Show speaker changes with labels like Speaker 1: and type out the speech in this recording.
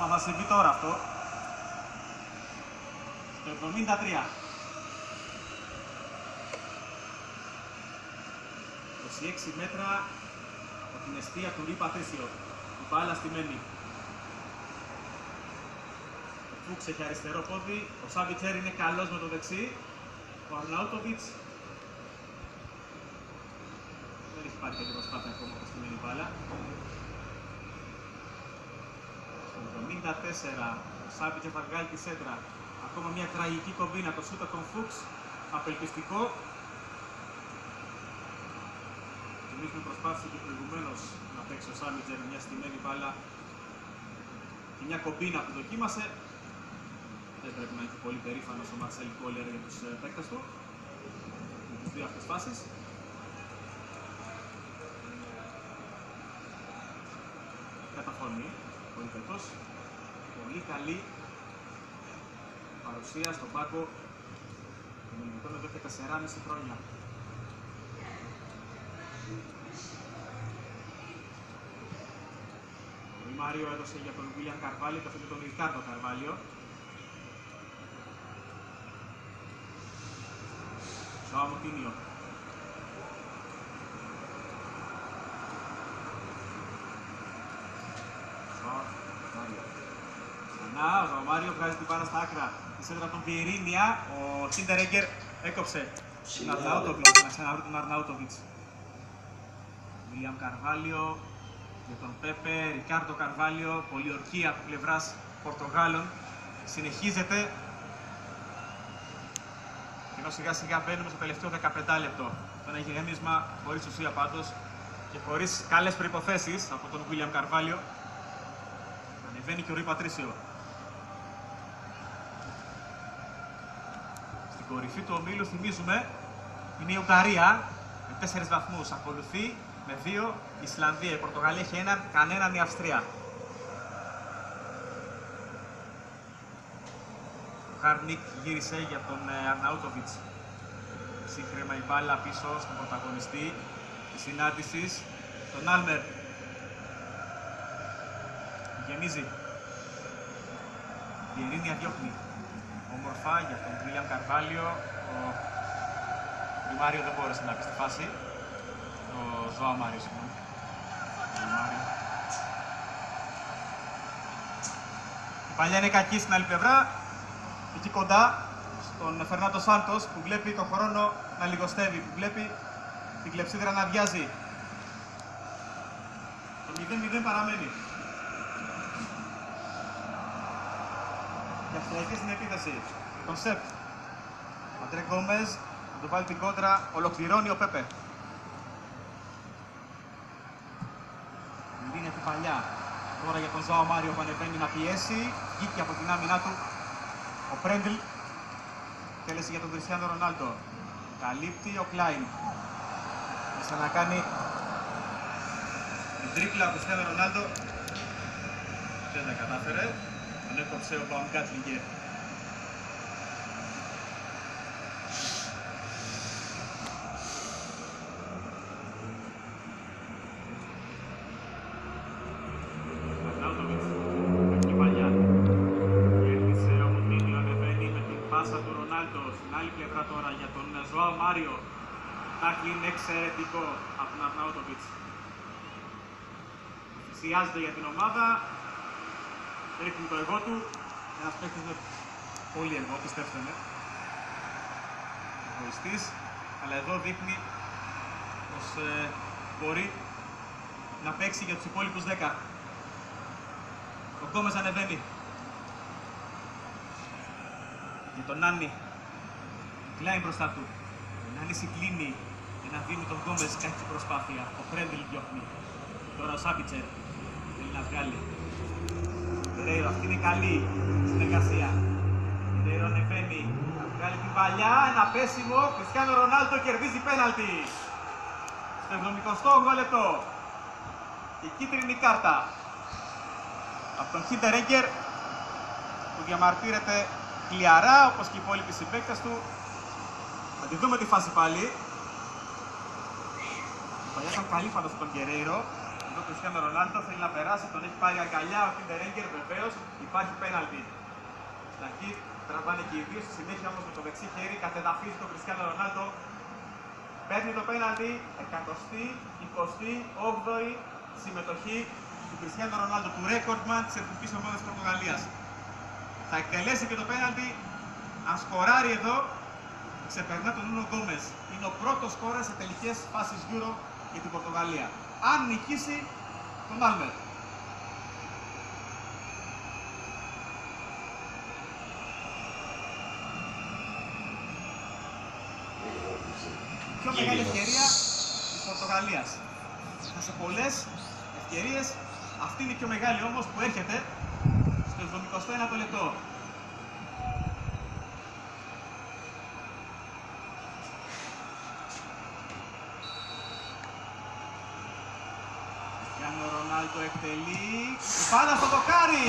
Speaker 1: Άμα θα συμβεί τώρα αυτό. Το 73. 26 μέτρα από την εστία του Ρι Πατρίσιο. Η μπάλα στημένη. Ο Φούξ έχει αριστερό πόδι. Ο Σάβιτσερ είναι καλός με το δεξί. Ο Αρναούτοβιτς δεν έχει πάρει τέτοια προσπάθεια ακόμα από στημένη μπάλα. Στο 74 ο Σάβιτσερ θα βγάλει τη σέντρα. Ακόμα μια τραγική κομπίνα, το σούτ από τον Φούξ. Απελπιστικό. Θυμίζουμε προσπάθησε και προηγουμένως να παίξει ο Σάβιτσερ μια στημένη μπάλα και μια κομπίνα που δοκίμασε. Δεν πρέπει να είναι πολύ περήφανος ο Μαρσέλ Κόλερ για τους παίκτες του με τις δύο αυτές φάσεις. Καταφωνεί ο Ιβετός. Πολύ καλή παρουσία στον πάγκο των Ελληνικών εδώ και 4,5 χρόνια. Ο Μάριο έδωσε για τον Βίλιαμ Καρβάλιο και αυτό και τον Ρικάρντο Καρβάλιο. Ζωά Μουτίνιο. Ξανά ο Ζωά Μάριο βγάζει την πάρα στα άκρα. Τη σέντρα από τον Βιερίνια. Ο Χίντερεγκερ έκοψε τον Αρναούτοβιτς, να ξαναβρει τον Αρναούτοβιτς. Βίλιαμ Καρβάλιο για τον Πέπε, Ρικάρντο Καρβάλιο, πολιορκία από πλευράς Πορτογάλων. Συνεχίζεται. Ενώ σιγά σιγά μπαίνουμε στο τελευταίο 15 λεπτό. Το ένα γεμίσμα χωρίς ουσία πάντως και χωρίς καλές προϋποθέσεις από τον Βίλιαμ Καρβάλιο. Ανεβαίνει και ο Ρι Πατρίσιο. Στην κορυφή του ομίλου, θυμίζουμε, είναι η Ουγγαρία με 4 βαθμούς. Ακολουθεί με 2 η Ισλανδία. Η Πορτογαλία έχει έναν, κανέναν η Αυστρία. Ο Χαρνίκ γύρισε για τον Αρναούτοβιτς. Σύγχρεμα η μπάλα πίσω στον πρωταγωνιστή της συνάντησης, τον Άλμερ. Γεμίζει. Η Ειρήνια διώχνει. Όμορφα για τον Βίλιαμ Καρβάλιο. Ο Μάριο δεν μπόρεσε να μπει στη φάση. Ο Ζωά Μάριο, συγγνώμη. Η παλιά είναι κακή στην άλλη πλευρά. Εκεί κοντά στον Φερνάντο Σάντος που βλέπει τον χρόνο να λιγοστεύει, που βλέπει την κλεψίδρα να αδειάζει. Το 0-0 παραμένει. Και Αυστριακή στην επίθεση. Τον Σεπ. Ο Αντρέ Γκόμεζ θα του βάλει την κόντρα. Ολοκληρώνει ο Πέπε. Είναι την παλιά. Τώρα για τον Ζωά Μάριο που ανεβαίνει να πιέσει. Βγήκε από την άμυνά του ο Πρέντλ. Τέλεσε για τον Κριστιάνο Ρονάλντο. Καλύπτει ο Κλάιν. Μέσα να κάνει την τρίπλα ο Κριστιάνο Ρονάλντο. Δεν τα κατάφερε. Τον έκοψε ο Μπαουμγκάτλιγκερ. Είναι εξαιρετικό από τον Αρναούτοβιτς. Θυσιάζεται για την ομάδα. Ρίχνει το εγώ του. Ένας παίκτης με πολύ εγώ, πιστέψτε με. Εγωιστής. Αλλά εδώ δείχνει πως μπορεί να παίξει για τους υπόλοιπους 10. Ο Γκόμεζ ανεβαίνει. Για τον Νάνι. Κλάιν μπροστά του. Ο Νάνι συγκλίνει. Και να δίνει τον Γκόμεζ κακή προσπάθεια. Ο Πρέντλ διώχνει. Τώρα ο Σάβιτσερ θέλει να βγάλει. Περέιρο, αυτή είναι καλή συνεργασία. Περέιρο ανεβαίνει. Θα βγάλει την παλιά. Ένα πέσιμο. Κριστιάνο Ρονάλντο κερδίζει πέναλτι. Στο 78 λεπτό. Και κίτρινη κάρτα από τον Χίντερεγκερ που διαμαρτύρεται χλιαρά όπως και οι υπόλοιποι συμπαίκτες του. Θα τη δούμε τη φάση πάλι. Παλιά ήταν καλή φαντασία τον Γκερέιρο. Εδώ Κριστιάνο Ρονάλντο, θέλει να περάσει, τον έχει πάρει αγκαλιά ο Κιντερέγκερ, βεβαίως υπάρχει πέναλτι. Στην αρχή τραβάνε και οι δύο, στη συνέχεια όμως με το δεξί χέρι κατεδαφίζει τον Κριστιάνο Ρονάλντο. Παίρνει το πέναλτι, 128η συμμετοχή του Κριστιάνο Ρονάλντο, του ρέκορντμαν της εθνικής ομάδας της Πορτογαλίας. Θα εκτελέσει και το πέναλτι, αν σκοράρει εδώ, ξεπερνά τον Νούνο Γκόμες. Είναι ο πρώτος σκόρερ σε τελικές φάσεις Euro για την Πορτογαλία. Αν νικήσει τον Μάλμερ. Πιο μεγάλη ευκαιρία της Πορτογαλίας. Σε πολλές ευκαιρίες, αυτή είναι η πιο μεγάλη όμως που έρχεται στο 79ο λεπτό. Κριστιάνο Ρονάλντο εκτελεί. Μπάλα στο δοκάρι!